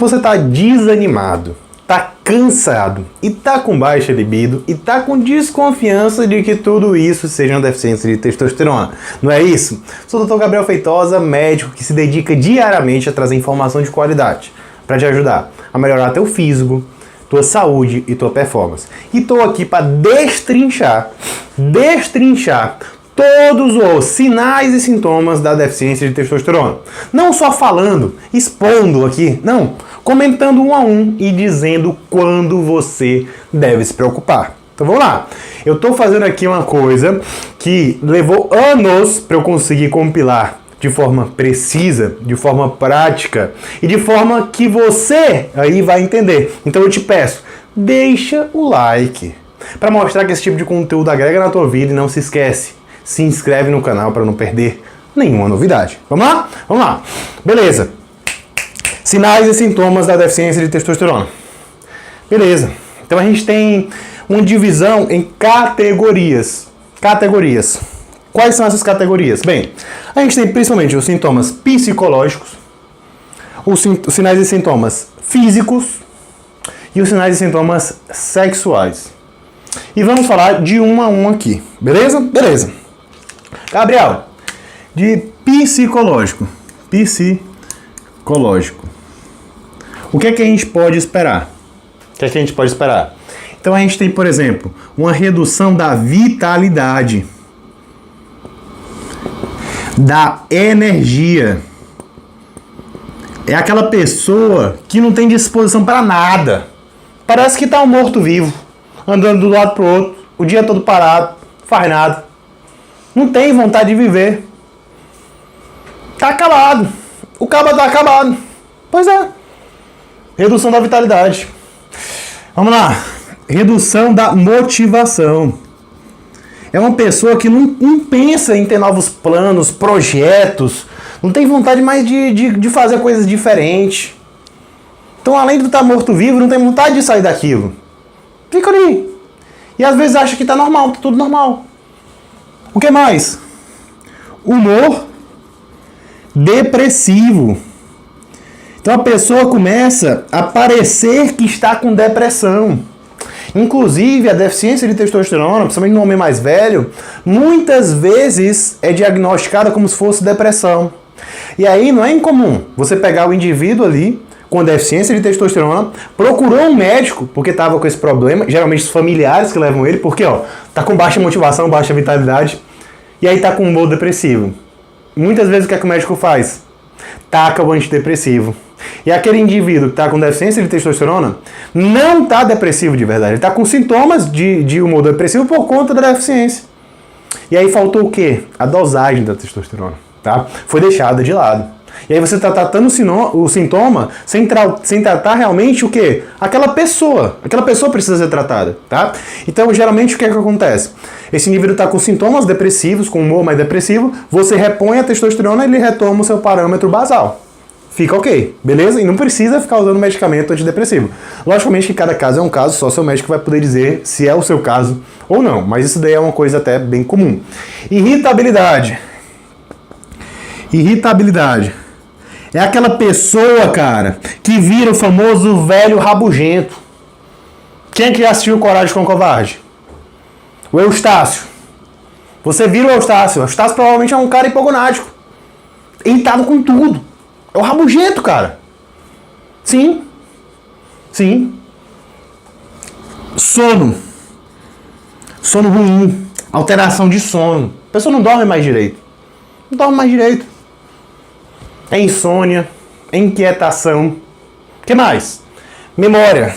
você está desanimado, está cansado e está com baixa libido e está com desconfiança de que tudo isso seja uma deficiência de testosterona. Não é isso? Sou o Dr. Gabriel Feitosa, médico que se dedica diariamente a trazer informação de qualidade para te ajudar a melhorar teu físico, tua saúde e tua performance. E estou aqui para destrinchar todos os sinais e sintomas da deficiência de testosterona. Não só falando, expondo aqui, não, comentando um a um e dizendo quando você deve se preocupar. Então vamos lá. Eu estou fazendo aqui uma coisa que levou anos para eu conseguir compilar de forma precisa, de forma prática e de forma que você aí vai entender. Então eu te peço, deixa o like para mostrar que esse tipo de conteúdo agrega na tua vida e não se esquece. Se inscreve no canal para não perder nenhuma novidade. Vamos lá? Vamos lá. Beleza. Sinais e sintomas da deficiência de testosterona. Beleza. Então a gente tem uma divisão em categorias. Categorias. Quais são essas categorias? Bem, a gente tem principalmente os sintomas psicológicos, os sinais e sintomas físicos e os sinais e sintomas sexuais. E vamos falar de um a um aqui. Beleza? Beleza. Gabriel, de psicológico. Psicológico. O que é que a gente pode esperar? O que é que a gente pode esperar? Então a gente tem, por exemplo, uma redução da vitalidade, da energia. É aquela pessoa que não tem disposição para nada. Parece que tá um morto-vivo, andando de um lado pro outro, o dia todo parado, faz nada. Não tem vontade de viver. Tá acabado. O cabo tá acabado. Pois é. Redução da vitalidade. Vamos lá. Redução da motivação. É uma pessoa que não pensa em ter novos planos, projetos. Não tem vontade mais de fazer coisas diferentes. Então, além de estar morto-vivo, não tem vontade de sair daquilo. Fica ali. E às vezes acha que tá normal, tá tudo normal. O que mais? Humor depressivo. Então a pessoa começa a parecer que está com depressão. Inclusive a deficiência de testosterona, principalmente no homem mais velho, muitas vezes é diagnosticada como se fosse depressão. E aí não é incomum você pegar o indivíduo ali com deficiência de testosterona, procurou um médico porque estava com esse problema, geralmente os familiares que levam ele, porque tá com baixa motivação, baixa vitalidade, e aí tá com humor depressivo. Muitas vezes o que é que o médico faz? Taca o antidepressivo. E aquele indivíduo que tá com deficiência de testosterona não tá depressivo de verdade, ele tá com sintomas de humor depressivo por conta da deficiência. E aí faltou o quê? A dosagem da testosterona, tá? Foi deixada de lado. E aí você está tratando o sintoma sem tratar realmente o quê? Aquela pessoa precisa ser tratada, tá? Então, geralmente, o que é que acontece? Esse indivíduo está com sintomas depressivos, com humor mais depressivo, você repõe a testosterona e ele retoma o seu parâmetro basal. Fica ok, beleza? E não precisa ficar usando medicamento antidepressivo. Logicamente que cada caso é um caso, só seu médico vai poder dizer se é o seu caso ou não, mas isso daí é uma coisa até bem comum. Irritabilidade. É aquela pessoa, cara, que vira o famoso velho rabugento. Quem é que já assistiu Coragem com o Covarde? O Eustácio. Você vira o Eustácio. O Eustácio provavelmente é um cara hipogonático. Irritado com tudo. É o rabugento, cara. Sim. Sono. Sono ruim. Alteração de sono. A pessoa não dorme mais direito. É insônia, é inquietação. O que mais? Memória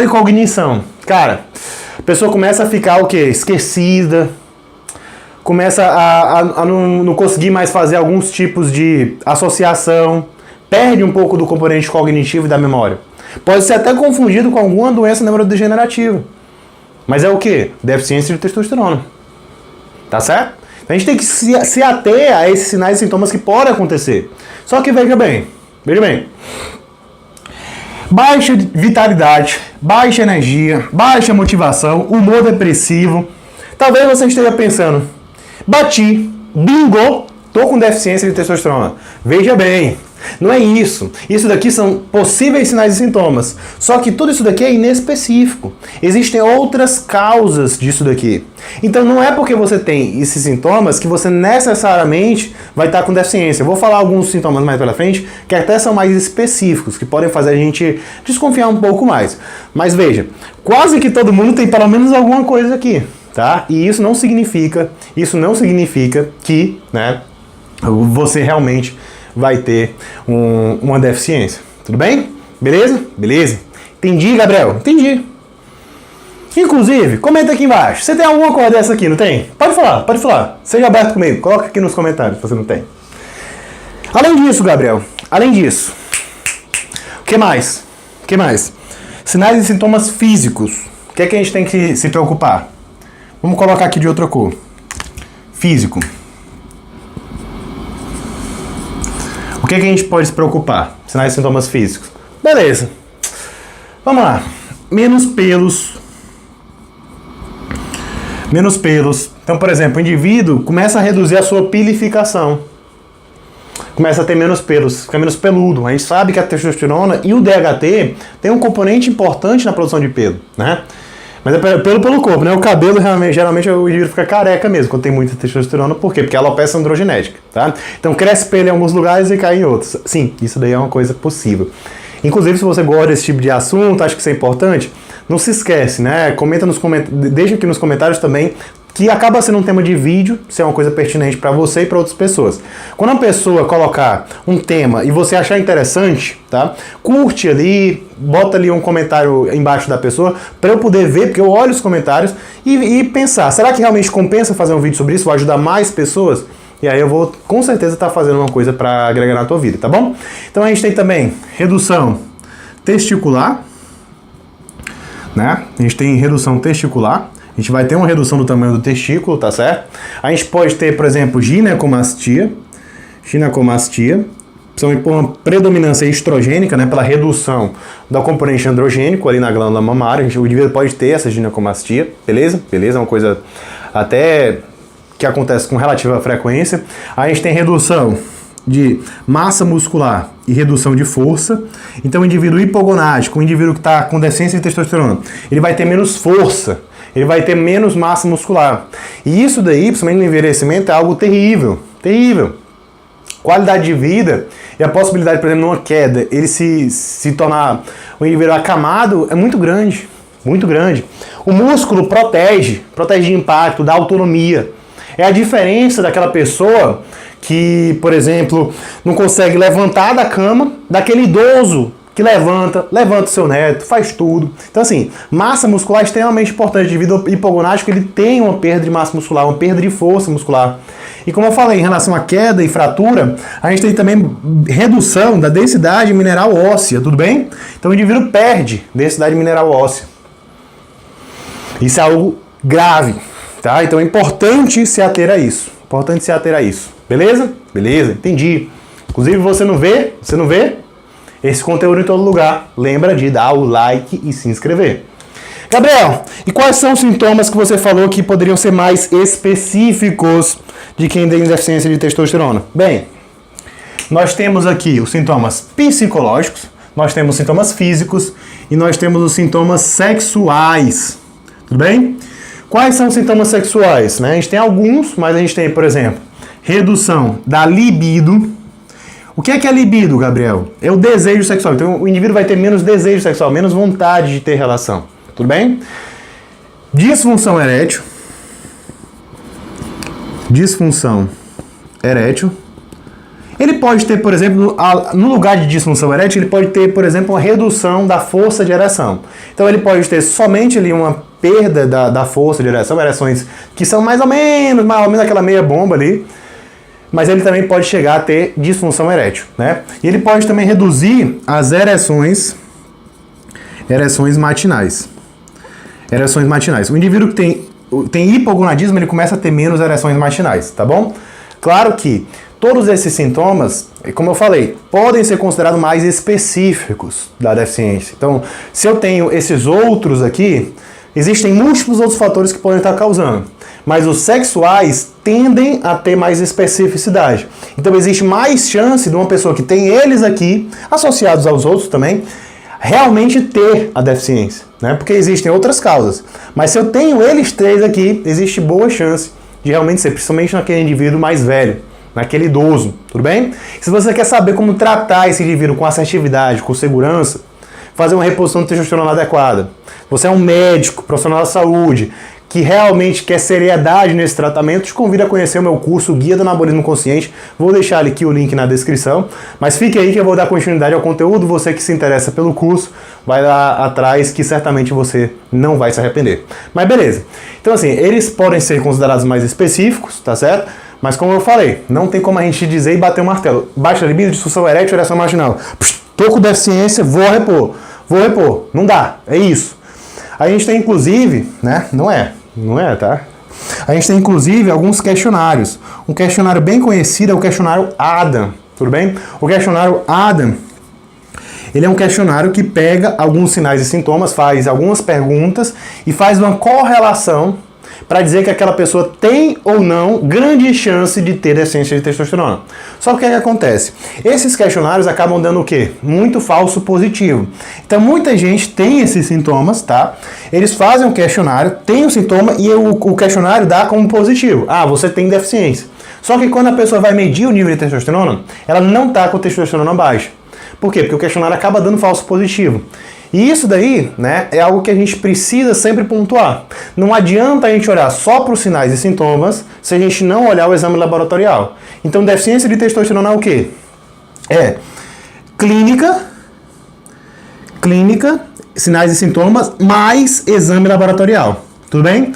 e cognição. Cara, a pessoa começa a ficar o quê? Esquecida. Começa a não conseguir mais fazer alguns tipos de associação. Perde um pouco do componente cognitivo e da memória. Pode ser até confundido com alguma doença neurodegenerativa. Mas é o quê? Deficiência de testosterona. Tá certo? A gente tem que se ater a esses sinais e sintomas que podem acontecer. Só que veja bem. Baixa vitalidade, baixa energia, baixa motivação, humor depressivo. Talvez você esteja pensando, bati, bingo, tô com deficiência de testosterona. Veja bem, não é isso. Isso daqui são possíveis sinais e sintomas. Só que tudo isso daqui é inespecífico. Existem outras causas disso daqui. Então não é porque você tem esses sintomas que você necessariamente vai estar com deficiência. Eu vou falar alguns sintomas mais pela frente que até são mais específicos, que podem fazer a gente desconfiar um pouco mais. Mas veja, quase que todo mundo tem pelo menos alguma coisa aqui, tá? E isso não significa que, né, você realmente vai ter uma deficiência. Tudo bem? Beleza? Beleza. Entendi, Gabriel? Entendi. Inclusive, comenta aqui embaixo. Você tem alguma coisa dessa aqui, não tem? Pode falar, pode falar. Seja aberto comigo. Coloca aqui nos comentários se você não tem. Além disso, Gabriel, além disso, o que mais? O que mais? Sinais e sintomas físicos. O que é que a gente tem que se preocupar? Vamos colocar aqui de outra cor. Físico. O que é que a gente pode se preocupar? Sinais e sintomas físicos. Beleza. Vamos lá. Menos pelos. Menos pelos. Então, por exemplo, o indivíduo começa a reduzir a sua pilificação. Começa a ter menos pelos, fica menos peludo. A gente sabe que a testosterona e o DHT tem um componente importante na produção de pelo, né? Mas é pelo corpo, né? O cabelo, geralmente, o indivíduo fica careca mesmo quando tem muita testosterona. Por quê? Porque é alopecia androgenética, tá? Então cresce pelo em alguns lugares e cai em outros. Sim, isso daí é uma coisa possível. Inclusive, se você gosta desse tipo de assunto, acha que isso é importante, não se esquece, né? Comenta nos comentários, deixa aqui nos comentários também, que acaba sendo um tema de vídeo, se é uma coisa pertinente para você e para outras pessoas. Quando uma pessoa colocar um tema e você achar interessante, tá? Curte ali, bota ali um comentário embaixo da pessoa para eu poder ver, porque eu olho os comentários e pensar, será que realmente compensa fazer um vídeo sobre isso? Vai ajudar mais pessoas? E aí eu vou com certeza estar fazendo uma coisa para agregar na tua vida, tá bom? Então a gente tem também redução testicular, né? A gente tem redução testicular. A gente vai ter uma redução do tamanho do testículo, tá certo? A gente pode ter, por exemplo, ginecomastia, principalmente por uma predominância estrogênica, né, pela redução do componente androgênico ali na glândula mamária. O indivíduo pode ter essa ginecomastia, beleza? Beleza, é uma coisa até que acontece com relativa frequência. A gente tem redução de massa muscular e redução de força. Então, o indivíduo hipogonádico, o indivíduo que está com deficiência de testosterona, ele vai ter menos força, ele vai ter menos massa muscular. E isso daí, principalmente no envelhecimento, é algo terrível, terrível. Qualidade de vida e a possibilidade, por exemplo, numa queda, ele se tornar um indivíduo acamado é muito grande, muito grande. O músculo protege de impacto, dá autonomia. É a diferença daquela pessoa que, por exemplo, não consegue levantar da cama, daquele idoso que levanta o seu neto, faz tudo. Então, assim, massa muscular é extremamente importante. Devido ao hipogonádico, ele tem uma perda de massa muscular, uma perda de força muscular. E como eu falei, em relação à queda e fratura, a gente tem também redução da densidade mineral óssea, tudo bem? Então, o indivíduo perde densidade mineral óssea. Isso é algo grave, tá? Então, é importante se ater a isso. Importante se ater a isso. Beleza? Beleza, entendi. Inclusive, você não vê esse conteúdo em todo lugar, lembra de dar o like e se inscrever. Gabriel, e quais são os sintomas que você falou que poderiam ser mais específicos de quem tem deficiência de testosterona? Bem, nós temos aqui os sintomas psicológicos, nós temos sintomas físicos e nós temos os sintomas sexuais. Tudo bem? Quais são os sintomas sexuais? Né? A gente tem alguns, mas a gente tem, por exemplo, redução da libido. O que é libido, Gabriel? É o desejo sexual. Então o indivíduo vai ter menos desejo sexual, menos vontade de ter relação. Tudo bem? Disfunção erétil. Disfunção erétil. Ele pode ter, por exemplo, no lugar de disfunção erétil, ele pode ter, por exemplo, uma redução da força de ereção. Então ele pode ter somente ali uma perda da força de ereção, ereções que são mais ou menos aquela meia bomba ali. Mas ele também pode chegar a ter disfunção erétil, né? E ele pode também reduzir as ereções matinais. Ereções matinais. O indivíduo que tem hipogonadismo, ele começa a ter menos ereções matinais, tá bom? Claro que todos esses sintomas, como eu falei, podem ser considerados mais específicos da deficiência. Então, se eu tenho esses outros aqui, existem múltiplos outros fatores que podem estar causando. mas os sexuais tendem a ter mais especificidade. Então existe mais chance de uma pessoa que tem eles aqui, associados aos outros também, realmente ter a deficiência, né? Porque existem outras causas. Mas se eu tenho eles três aqui, existe boa chance de realmente ser, principalmente naquele indivíduo mais velho, naquele idoso, tudo bem? Se você quer saber como tratar esse indivíduo com assertividade, com segurança, fazer uma reposição de testosterona adequada, você é um médico, profissional da saúde, que realmente quer seriedade nesse tratamento, te convido a conhecer o meu curso Guia do Anabolismo Consciente. Vou deixar aqui o link na descrição, mas fique aí que eu vou dar continuidade ao conteúdo. Você que se interessa pelo curso, vai lá atrás que certamente você não vai se arrepender. Mas beleza. Então assim, eles podem ser considerados mais específicos, tá certo? Mas como eu falei, não tem como a gente dizer e bater o martelo. Baixa libido, disfunção erétil, ereção marginal. Tô com deficiência, vou repor. Não dá, é isso. A gente tem inclusive, né? Não é, tá? A gente tem inclusive alguns questionários. Um questionário bem conhecido é o questionário ADAM, tudo bem? O questionário ADAM, ele é um questionário que pega alguns sinais e sintomas, faz algumas perguntas e faz uma correlação para dizer que aquela pessoa tem ou não grande chance de ter deficiência de testosterona. Só que o que acontece? Esses questionários acabam dando o quê? Muito falso positivo. Então muita gente tem esses sintomas, tá? Eles fazem um questionário, tem o sintoma e o questionário dá como positivo. Ah, você tem deficiência. Só que quando a pessoa vai medir o nível de testosterona, ela não está com testosterona baixa. Por quê? Porque o questionário acaba dando falso positivo. E isso daí, né, é algo que a gente precisa sempre pontuar. Não adianta a gente olhar só para os sinais e sintomas se a gente não olhar o exame laboratorial. Então, deficiência de testosterona é o quê? É clínica, sinais e sintomas, mais exame laboratorial. Tudo bem?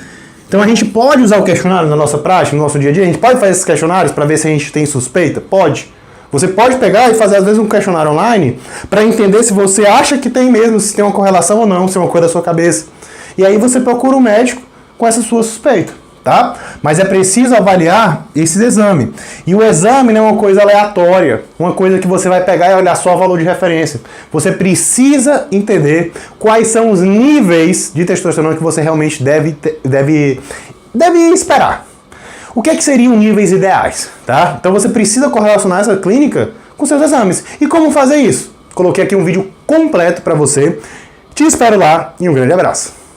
Então, a gente pode usar o questionário na nossa prática, no nosso dia a dia? A gente pode fazer esses questionários para ver se a gente tem suspeita? Pode. Você pode pegar e fazer, às vezes, um questionário online para entender se você acha que tem mesmo, se tem uma correlação ou não, se é uma coisa da sua cabeça. E aí você procura um médico com essa sua suspeita, tá? Mas é preciso avaliar esses exames. E o exame não é uma coisa aleatória, uma coisa que você vai pegar e olhar só o valor de referência. Você precisa entender quais são os níveis de testosterona que você realmente deve esperar. O que seriam níveis ideais, tá? Então você precisa correlacionar essa clínica com seus exames. E como fazer isso? Coloquei aqui um vídeo completo para você. Te espero lá e um grande abraço.